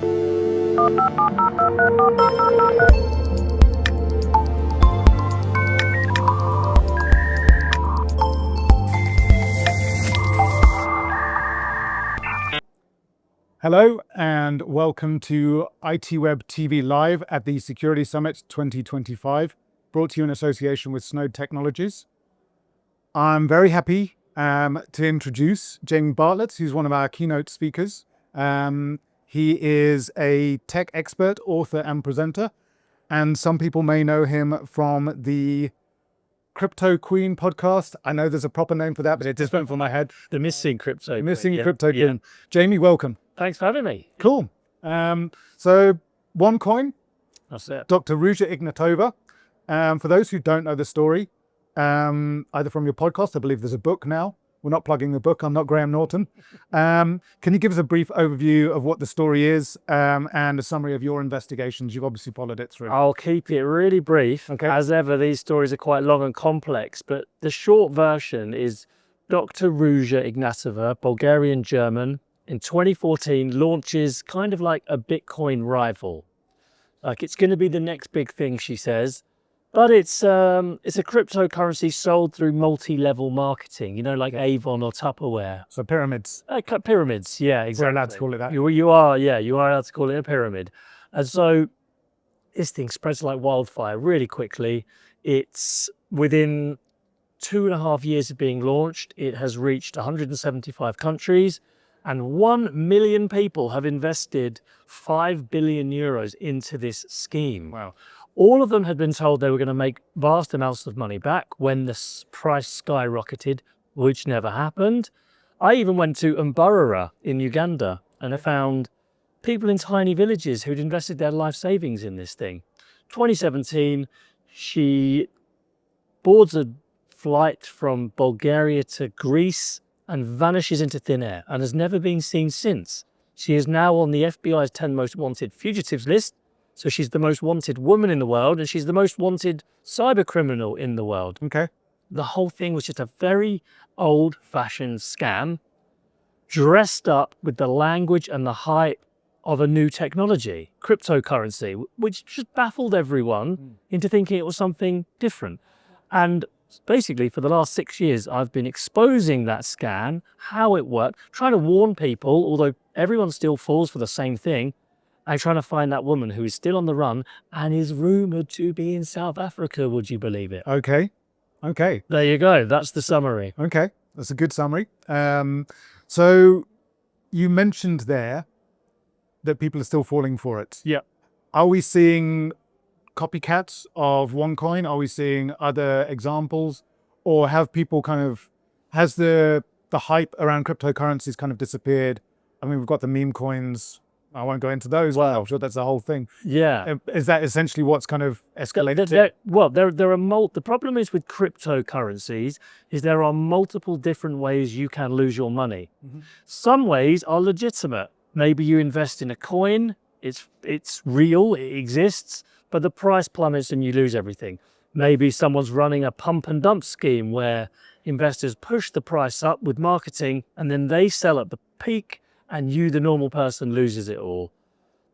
Hello and welcome to ITWeb TV Live at the Security Summit 2025, brought to you in association with Snowd Technologies. I'm very happy to introduce Jamie Bartlett, who's one of our keynote speakers. He is a tech expert, author and presenter, and some people may know him from the Cryptoqueen podcast. I know there's a proper name for that, but it just went from my head. The Missing Cryptoqueen. Missing Cryptoqueen. Yeah. Jamie, welcome. Thanks for having me. Cool. So OneCoin, That's it. Dr. Ruja Ignatova. For those who don't know the story, either from your podcast, I believe there's a book now. We're not plugging the book. I'm not Graham Norton. Can you give us a brief overview of what the story is and a summary of your investigations? You've obviously followed it through. I'll keep it really brief. Okay. As ever, these stories are quite long and complex, but the short version is Dr. Ruja Ignatova, Bulgarian-German, in 2014 launches kind of like a Bitcoin rival. Like it's going to be the next big thing, she says. But it's a cryptocurrency sold through multi-level marketing, you know, like Avon or Tupperware. So pyramids. Pyramids, yeah, exactly. We're allowed to call it that. You are allowed to call it a pyramid. And so this thing spreads like wildfire really quickly. It's within 2.5 years of being launched, it has reached 175 countries and 1 million people have invested 5 billion euros into this scheme. Wow. All of them had been told they were going to make vast amounts of money back when the price skyrocketed, which never happened. I even went to Mbarara in Uganda and I found people in tiny villages who'd invested their life savings in this thing. 2017, she boards a flight from Bulgaria to Greece and vanishes into thin air and has never been seen since. She is now on the FBI's 10 most wanted fugitives list. So she's the most wanted woman in the world and she's the most wanted cyber criminal in the world. Okay. The whole thing was just a very old-fashioned scam dressed up with the language and the hype of a new technology, cryptocurrency, which just baffled everyone into thinking it was something different. And basically, for the last 6 years, I've been exposing that scam, how it worked, trying to warn people, although everyone still falls for the same thing, and trying to find that woman who is still on the run and is rumoured to be in South Africa, would you believe it? Okay. There you go. That's the summary. Okay. That's a good summary. So you mentioned there that people are still falling for it. Yeah. Are we seeing copycats of OneCoin? Are we seeing other examples? Or have people has the hype around cryptocurrencies kind of disappeared? I mean, we've got the meme coins. I won't go into those. Well, I'm sure that's the whole thing. Yeah. Is that essentially what's kind of escalated? The problem is with cryptocurrencies is there are multiple different ways you can lose your money. Mm-hmm. Some ways are legitimate. Maybe you invest in a coin, it's real, it exists, but the price plummets and you lose everything. Maybe someone's running a pump and dump scheme where investors push the price up with marketing and then they sell at the peak and you, the normal person, loses it all.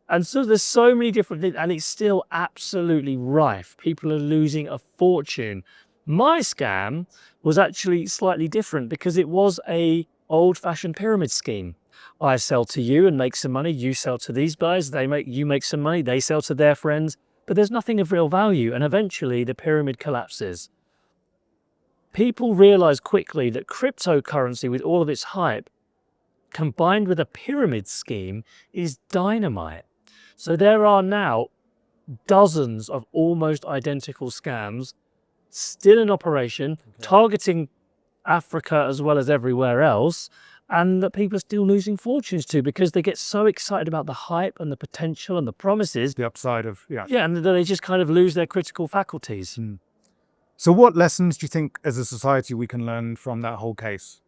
And so there's so many different things, and it's still absolutely rife. People are losing a fortune. My scam was actually slightly different because it was a old-fashioned pyramid scheme. I sell to you and make some money. You sell to these guys. You make some money. They sell to their friends. But there's nothing of real value, and eventually the pyramid collapses. People realize quickly that cryptocurrency, with all of its hype, combined with a pyramid scheme, is dynamite. So there are now dozens of almost identical scams still in operation, targeting Africa as well as everywhere else, and that people are still losing fortunes to because they get so excited about the hype and the potential and the promises. The upside of, yeah. Yeah, and then they just kind of lose their critical faculties. Mm. So what lessons do you think as a society we can learn from that whole case?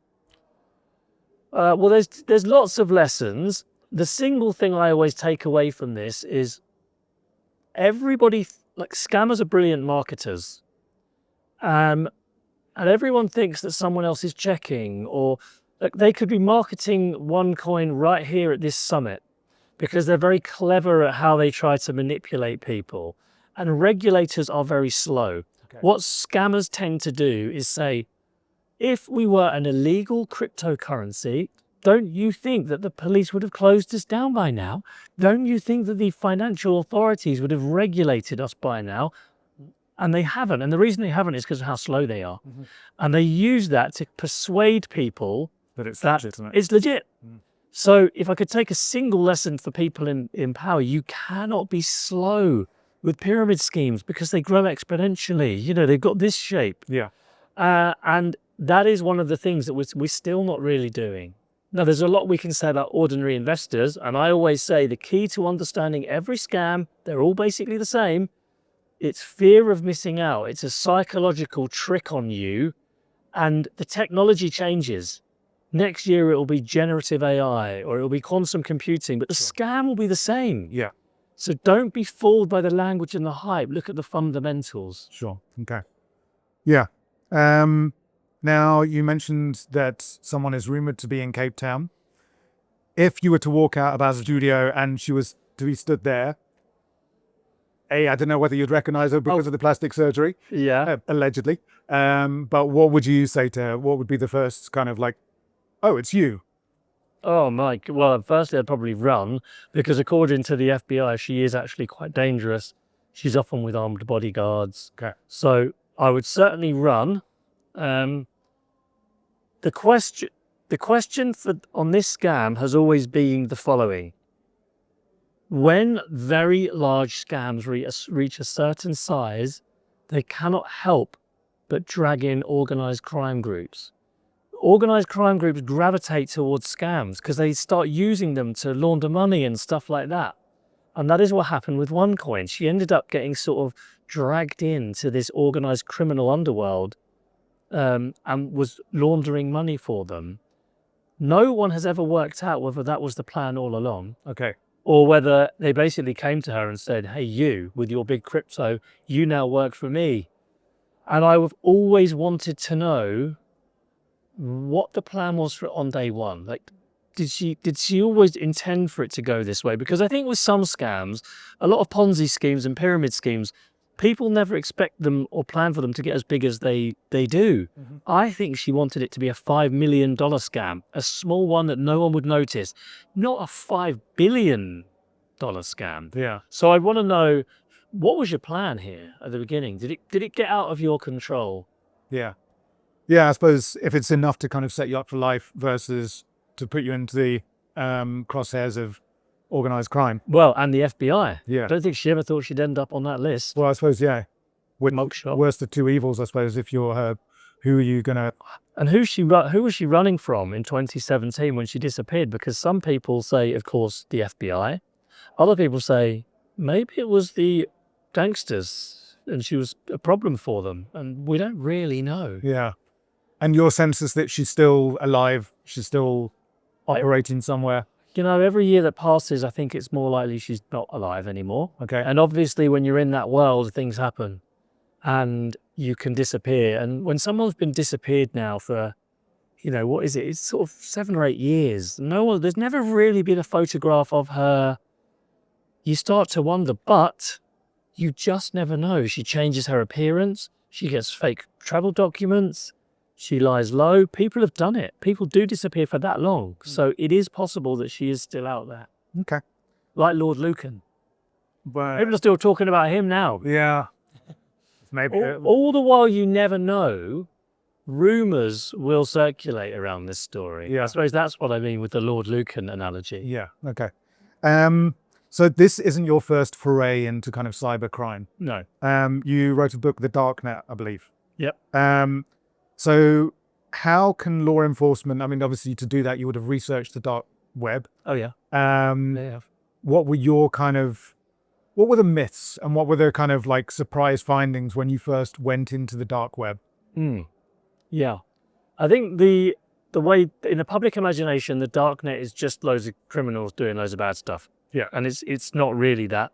Well, there's lots of lessons. The single thing I always take away from this is everybody, like scammers are brilliant marketers. And everyone thinks that someone else is checking, or like they could be marketing OneCoin right here at this summit. because they're very clever at how they try to manipulate people. And regulators are very slow. Okay. What scammers tend to do is say, if we were an illegal cryptocurrency, don't you think that the police would have closed us down by now? Don't you think that the financial authorities would have regulated us by now? And they haven't. And the reason they haven't is because of how slow they are. Mm-hmm. And they use that to persuade people But it's that legitimate. it's legit. Mm. So if I could take a single lesson for people in power, you cannot be slow with pyramid schemes because they grow exponentially. You know, they've got this shape. Yeah. And that is one of the things that we're still not really doing. Now, there's a lot we can say about ordinary investors. And I always say the key to understanding every scam, they're all basically the same. It's fear of missing out. It's a psychological trick on you. And the technology changes. Next year, it will be generative AI or it will be quantum computing, but the scam will be the same. Yeah. So don't be fooled by the language and the hype. Look at the fundamentals. Sure. Okay. Yeah. Now, you mentioned that someone is rumored to be in Cape Town. If you were to walk out of our studio and she was to be stood there, I don't know whether you'd recognize her because of the plastic surgery. Yeah. Allegedly. But what would you say to her? What would be the first kind of like, oh, it's you? Oh, Mike. Well, firstly, I'd probably run because according to the FBI, she is actually quite dangerous. She's often with armed bodyguards. Okay. So I would certainly run. The question on this scam has always been the following. When very large scams reach a certain size, they cannot help but drag in organized crime groups. Organized crime groups gravitate towards scams because they start using them to launder money and stuff like that. And that is what happened with OneCoin. She ended up getting sort of dragged into this organized criminal underworld and was laundering money for them. No one has ever worked out whether that was the plan all along. Okay. Or whether they basically came to her and said, hey, you, with your big crypto, you now work for me. And I've always wanted to know what the plan was for it on day one. Like, did she always intend for it to go this way? Because I think with some scams, a lot of Ponzi schemes and pyramid schemes, people never expect them or plan for them to get as big as they do. Mm-hmm. I think she wanted it to be a $5 million scam, a small one that no one would notice, not a $5 billion scam. Yeah. So I want to know, what was your plan here at the beginning? Did it get out of your control? Yeah. Yeah, I suppose if it's enough to kind of set you up for life versus to put you into the crosshairs of organized crime. Well, and the FBI. Yeah. I don't think she ever thought she'd end up on that list. Well, I suppose, yeah. Smoke shop. Worst of two evils, I suppose, if you're her. Who are you going to... And who was she running from in 2017 when she disappeared? Because some people say, of course, the FBI. Other people say, maybe it was the gangsters and she was a problem for them. And we don't really know. Yeah. And your sense is that she's still alive? She's still operating somewhere? You know, every year that passes, I think it's more likely she's not alive anymore. Okay. And obviously, when you're in that world, things happen and you can disappear. And when someone's been disappeared now for, you know, what is it? It's sort of 7 or 8 years. There's never really been a photograph of her. You start to wonder, but you just never know. She changes her appearance. She gets fake travel documents. She lies low. People have done it. People do disappear for that long. So it is possible that she is still out there. Okay. Like Lord Lucan. But People are still talking about him now. yeah. Maybe. All the while you never know, rumours will circulate around this story. Yeah. I suppose that's what I mean with the Lord Lucan analogy. Yeah. Okay. So this isn't your first foray into kind of cyber crime. No. You wrote a book, The Darknet, I believe. Yep. So how can law enforcement, I mean, obviously to do that, you would have researched the dark web. Oh, yeah. They have. What were the myths and what were the kind of like surprise findings when you first went into the dark web? Yeah. I think the way in the public imagination, the darknet is just loads of criminals doing loads of bad stuff. Yeah. And it's not really that.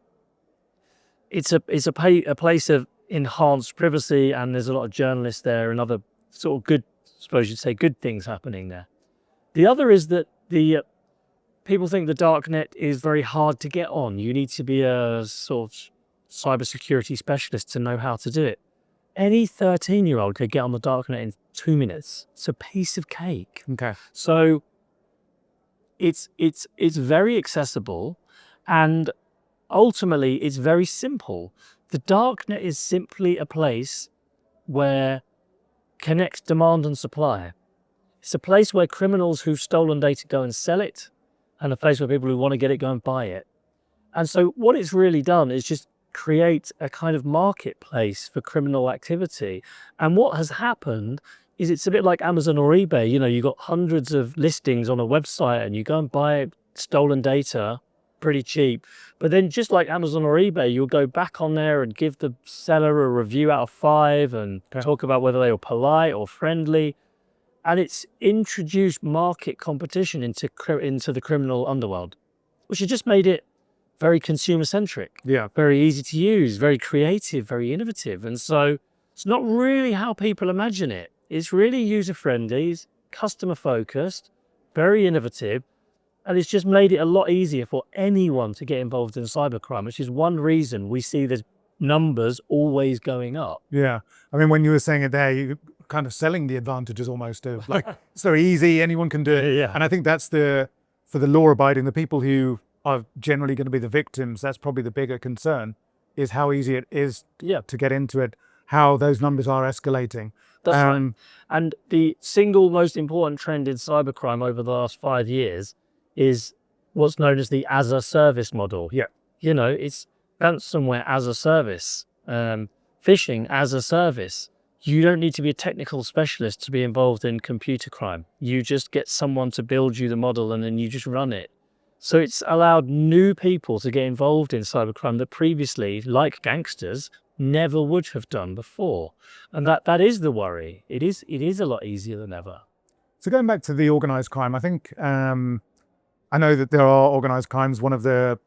It's a place of enhanced privacy, and there's a lot of journalists there and other sort of good, I suppose you'd say, good things happening there. The other is that the people think the darknet is very hard to get on. You need to be a sort of cybersecurity specialist to know how to do it. Any 13-year-old could get on the darknet in 2 minutes. It's a piece of cake. Okay. So it's very accessible, and ultimately it's very simple. The darknet is simply a place where connects demand and supply. It's a place where criminals who've stolen data go and sell it, and a place where people who want to get it go and buy it. And so what it's really done is just create a kind of marketplace for criminal activity. And what has happened is it's a bit like Amazon or eBay. You know, you've got hundreds of listings on a website and you go and buy stolen data pretty cheap. But then just like Amazon or eBay, you'll go back on there and give the seller a review out of 5 and talk about whether they were polite or friendly. And it's introduced market competition into the criminal underworld, which has just made it very consumer-centric, very easy to use, very creative, very innovative. And so it's not really how people imagine it. It's really user-friendly, it's customer-focused, very innovative, and it's just made it a lot easier for anyone to get involved in cybercrime, which is one reason we see the numbers always going up. Yeah. I mean, when you were saying it there, you kind of selling the advantages almost of like, it's so easy, anyone can do it. Yeah. And I think that's for the law-abiding, the people who are generally going to be the victims, that's probably the bigger concern, is how easy it is to get into it, how those numbers are escalating. That's right. And the single most important trend in cybercrime over the last 5 years is what's known as the as-a-service model. Yeah. You know, it's ransomware as a service, phishing as a service. You don't need to be a technical specialist to be involved in computer crime. You just get someone to build you the model and then you just run it. So it's allowed new people to get involved in cybercrime that previously, like gangsters, never would have done before. And that is the worry. It is a lot easier than ever. So going back to the organized crime, I think I know that there are organized crimes. One of the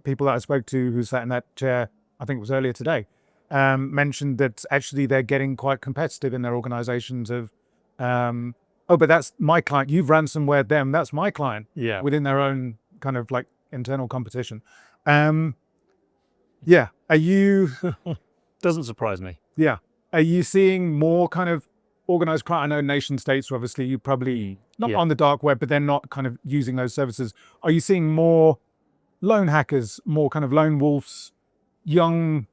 people that I spoke to who sat in that chair, I think it was earlier today, mentioned that actually they're getting quite competitive in their organizations of, oh, but that's my client. You've ransomwared them. That's my client. Yeah. Within their own kind of like internal competition. Yeah. Are you? Doesn't surprise me. Yeah. Are you seeing more kind of organized crime? I know nation states are obviously you probably not on the dark web, but they're not kind of using those services. Are you seeing more lone hackers, more kind of lone wolves, young,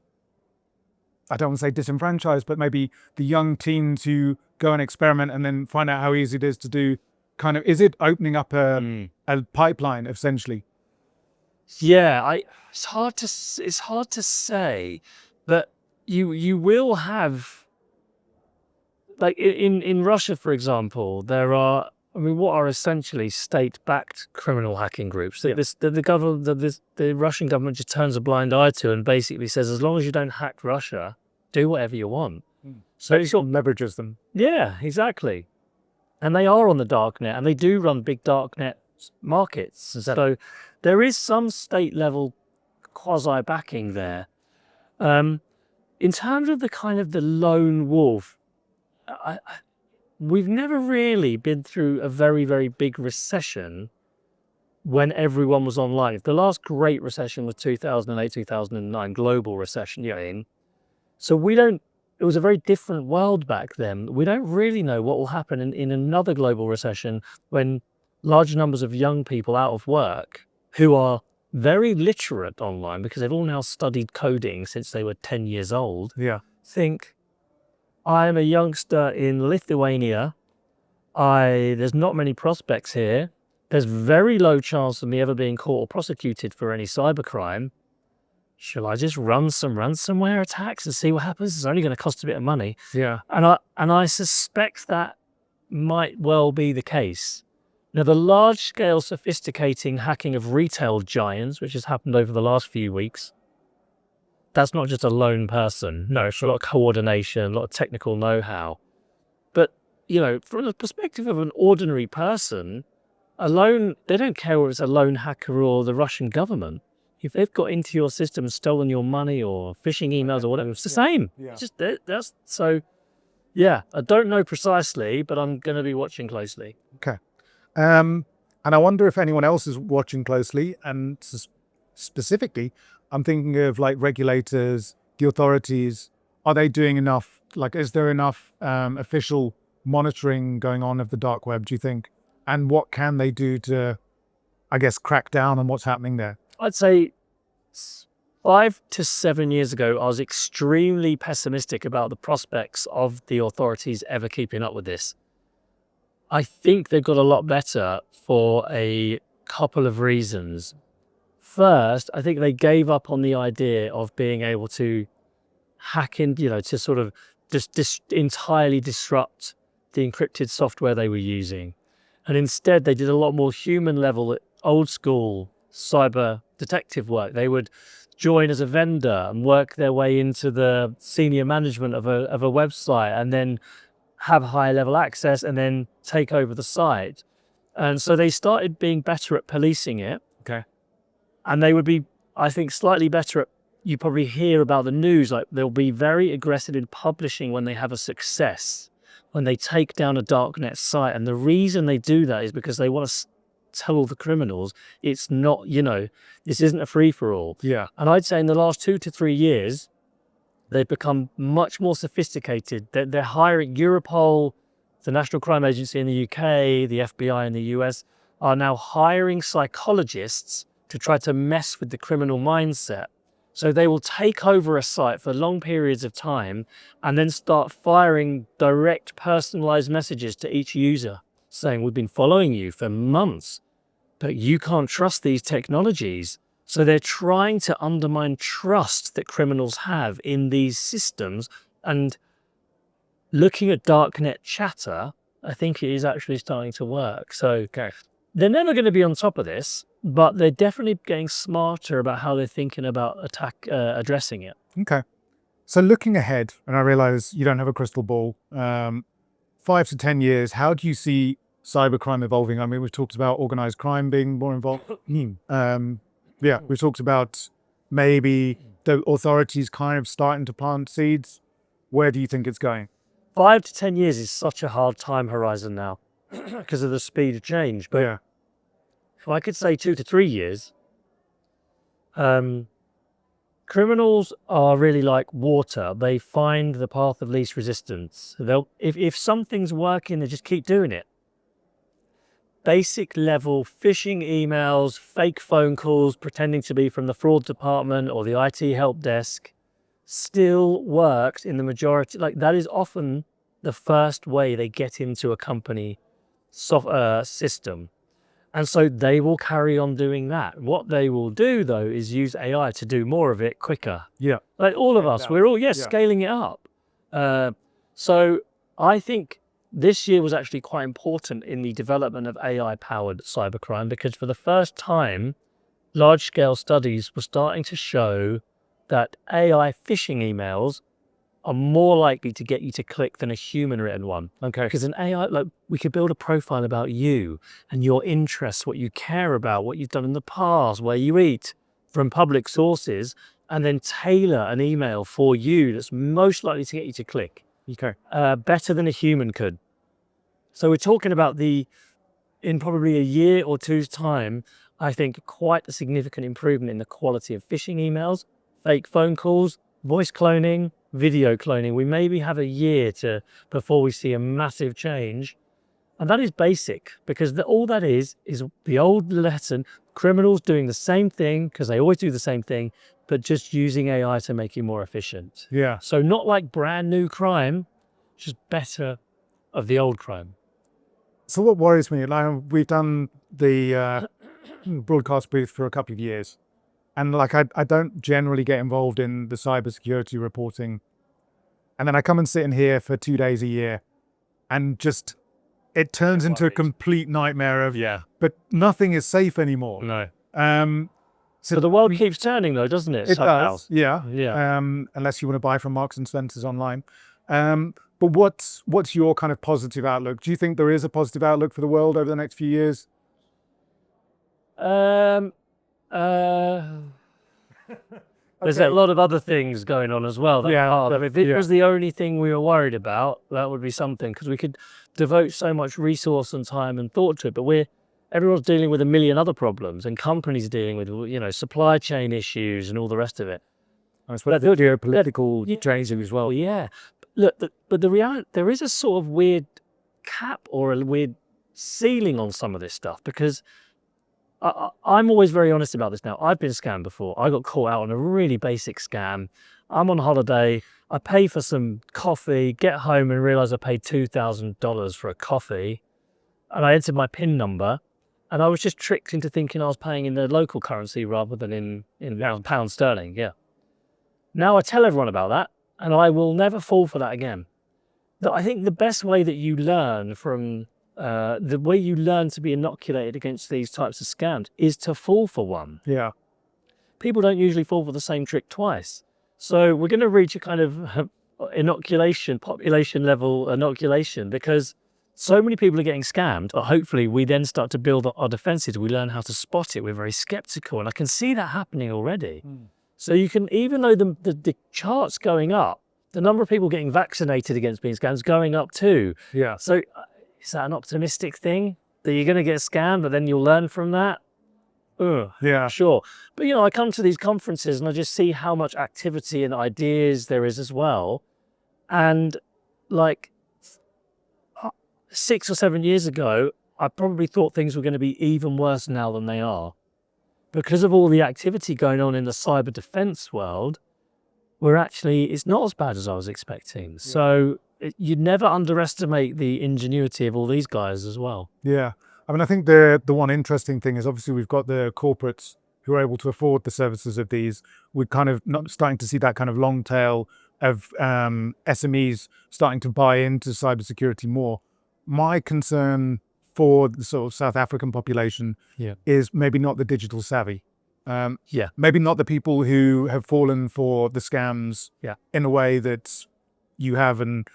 I don't want to say disenfranchised, but maybe the young teens who go and experiment and then find out how easy it is to do kind of, is it opening up a pipeline essentially? Yeah, it's hard to say, but you will have, like in Russia, for example, there are, I mean, what are essentially state-backed criminal hacking groups that the Russian government just turns a blind eye to and basically says, as long as you don't hack Russia, do whatever you want. So it sort of leverages them. Yeah, exactly. And they are on the darknet, and they do run big darknet markets. So there is some state-level quasi-backing there. In terms of the kind of the lone wolf, we've never really been through a very, very big recession when everyone was online. The last great recession was 2008, 2009, global recession. So it was a very different world back then. We don't really know what will happen in another global recession when large numbers of young people out of work who are very literate online because they've all now studied coding since they were 10 years old, think, I am a youngster in Lithuania. There's not many prospects here. There's very low chance of me ever being caught or prosecuted for any cybercrime. Shall I just run some ransomware attacks and see what happens? It's only going to cost a bit of money. Yeah. And I suspect that might well be the case. Now, the large-scale sophisticating hacking of retail giants, which has happened over the last few weeks, that's not just a lone person. No, it's a lot of coordination, a lot of technical know-how. But, from the perspective of an ordinary person, they don't care whether it's a lone hacker or the Russian government. If they've got into your system and stolen your money or phishing emails or whatever, it's the same. Yeah. It's just so, I don't know precisely, but I'm going to be watching closely. Okay. And And I wonder if anyone else is watching closely, and specifically, I'm thinking of like regulators, the authorities. Are they doing enough? Like, is there enough official monitoring going on of the dark web, do you think? And what can they do to, I guess, crack down on what's happening there? I'd say 5 to 7 years ago, I was extremely pessimistic about the prospects of the authorities ever keeping up with this. I think they've got a lot better for a couple of reasons. First, I think they gave up on the idea of being able to hack in, to sort of just entirely disrupt the encrypted software they were using. And instead, they did a lot more human level, old school cyber detective work. They would join as a vendor and work their way into the senior management of a website, and then have high level access and then take over the site. And so they started being better at policing it. Okay. And they would be, I think, slightly better at, you probably hear about the news, like they'll be very aggressive in publishing when they have a success, when they take down a darknet site. And the reason they do that is because they want to tell the criminals it's not, this isn't a free-for-all. Yeah. And I'd say in the last 2 to 3 years, they've become much more sophisticated. They're hiring Europol, the National Crime Agency in the UK, the FBI in the US, are now hiring psychologists to try to mess with the criminal mindset. So they will take over a site for long periods of time and then start firing direct personalized messages to each user saying, we've been following you for months, but you can't trust these technologies. So they're trying to undermine trust that criminals have in these systems. And looking at darknet chatter, I think it is actually starting to work. So they're never going to be on top of this, but they're definitely getting smarter about how they're thinking about addressing it. Okay. So looking ahead, and I realize you don't have a crystal ball, 5 to 10 years, how do you see cybercrime evolving? I mean, we've talked about organized crime being more involved. Yeah, we've talked about maybe the authorities kind of starting to plant seeds. Where do you think it's going? 5 to 10 years is such a hard time horizon now because of the speed of change. But Yeah. if I could say 2 to 3 years, criminals are really like water. They find the path of least resistance. If something's working, they just keep doing it. Basic level phishing emails, fake phone calls, pretending to be from the fraud department or the IT help desk still works in the majority. Like that is often the first way they get into a company system. And so they will carry on doing that. What they will do though is use AI to do more of it quicker. Yeah. Like all of us, we're all, scaling it up. So I think this year was actually quite important in the development of AI-powered cybercrime, because for the first time, large-scale studies were starting to show that AI phishing emails are more likely to get you to click than a human-written one. Okay. Because an AI, like we could build a profile about you and your interests, what you care about, what you've done in the past, where you eat, from public sources, and then tailor an email for you that's most likely to get you to click. Okay. Better than a human could. So we're talking about in probably a year or two's time, I think quite a significant improvement in the quality of phishing emails, fake phone calls, voice cloning, video cloning. We maybe have a year before we see a massive change. And that is basic, because all that is the old lesson, criminals doing the same thing, because they always do the same thing, but just using AI to make you more efficient. Yeah. So not like brand new crime, just better of the old crime. So what worries me, like we've done the broadcast booth for a couple of years, and like I don't generally get involved in the cybersecurity reporting, and then I come and sit in here for 2 days a year, and just it turns into a complete nightmare of but nothing is safe anymore. No. So the world keeps turning though, doesn't it? It does. Yeah. Unless you want to buy from Marks and Spencer's online. But what's your kind of positive outlook? Do you think there is a positive outlook for the world over the next few years? There's a lot of other things going on as well. If it was the only thing we were worried about, that would be something, because we could devote so much resource and time and thought to it. But everyone's dealing with a million other problems, and companies dealing with, you know, supply chain issues and all the rest of it. I suppose the geopolitical changes as well. Yeah. Look, but the reality, there is a sort of weird cap or a weird ceiling on some of this stuff, because I'm always very honest about this now. I've been scammed before. I got caught out on a really basic scam. I'm on holiday. I pay for some coffee, get home and realize I paid $2,000 for a coffee. And I entered my PIN number, and I was just tricked into thinking I was paying in the local currency rather than in pound sterling. Yeah. Now I tell everyone about that, and I will never fall for that again. I think the best way that you learn from the way you learn to be inoculated against these types of scams is to fall for one. Yeah. People don't usually fall for the same trick twice. So we're going to reach a kind of inoculation, population level inoculation, because so many people are getting scammed. But hopefully we then start to build our defenses. We learn how to spot it. We're very skeptical. And I can see that happening already. So you can, even though the chart's going up, the number of people getting vaccinated against being scammed is going up too. Yeah. So is that an optimistic thing? That you're going to get scammed, but then you'll learn from that? Yeah. Sure. But, you know, I come to these conferences and I just see how much activity and ideas there is as well. And like 6 or 7 years ago, I probably thought things were going to be even worse now than they are. Because of all the activity going on in the cyber defense world, it's not as bad as I was expecting. Yeah. So you never underestimate the ingenuity of all these guys as well. Yeah. I mean, I think the one interesting thing is obviously we've got the corporates who are able to afford the services of these. We're kind of not starting to see that kind of long tail of SMEs starting to buy into cybersecurity more. My concern for the sort of South African population is maybe not the digital savvy. Maybe not the people who have fallen for the scams in a way that you have. And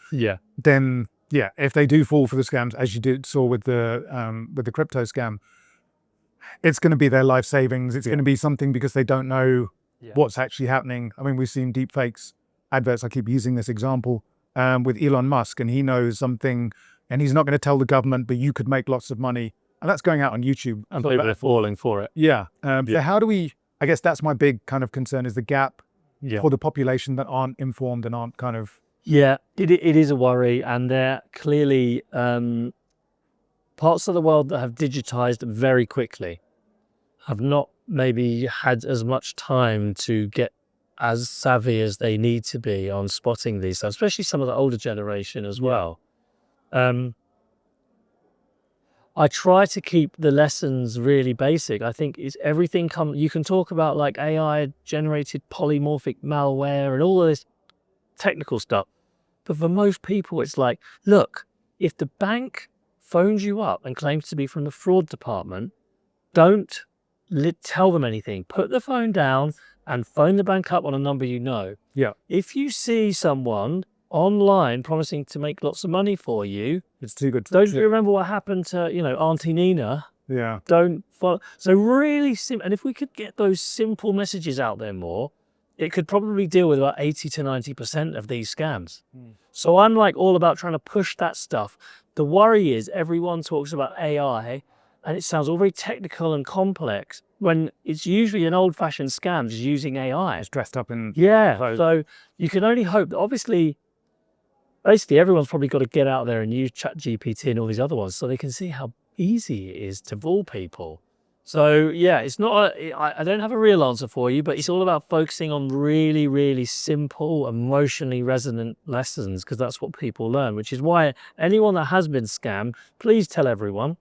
then, if they do fall for the scams, as you saw with the crypto scam, it's going to be their life savings. It's going to be something because they don't know what's actually happening. I mean, we've seen deep fakes adverts. I keep using this example with Elon Musk, and he knows something and he's not going to tell the government, but you could make lots of money. And that's going out on YouTube. And people are falling for it. So how do we, I guess that's my big kind of concern, is the gap for the population that aren't informed and aren't kind of... It is a worry. And there are clearly parts of the world that have digitized very quickly, have not maybe had as much time to get as savvy as they need to be on spotting these stuff, especially some of the older generation as well. I try to keep the lessons really basic. I think it's everything you can talk about like AI generated polymorphic malware and all of this technical stuff. But for most people, it's like, look, if the bank phones you up and claims to be from the fraud department, don't tell them anything. Put the phone down and phone the bank up on a number you know. If you see someone online promising to make lots of money for you, it's too good. Don't you remember what happened to, Auntie Nina? Don't follow. So really simple. And if we could get those simple messages out there more, it could probably deal with about 80 to 90% of these scams. So I'm like all about trying to push that stuff. The worry is everyone talks about AI and it sounds all very technical and complex when it's usually an old-fashioned scam just using AI. It's dressed up in... So you can only hope that obviously... Basically, everyone's probably got to get out there and use ChatGPT and all these other ones so they can see how easy it is to fool people. So, it's not I don't have a real answer for you, but it's all about focusing on really, really simple, emotionally resonant lessons, because that's what people learn, which is why anyone that has been scammed, please tell everyone.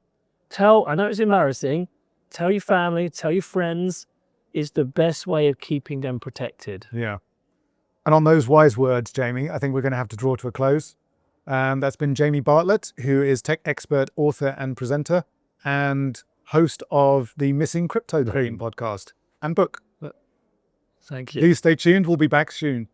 I know it's embarrassing, tell your family, tell your friends. It's the best way of keeping them protected. And on those wise words, Jamie, I think we're going to have to draw to a close. That's been Jamie Bartlett, who is tech expert, author and presenter, and host of the Missing Cryptoqueen podcast and book. Thank you. Please stay tuned. We'll be back soon.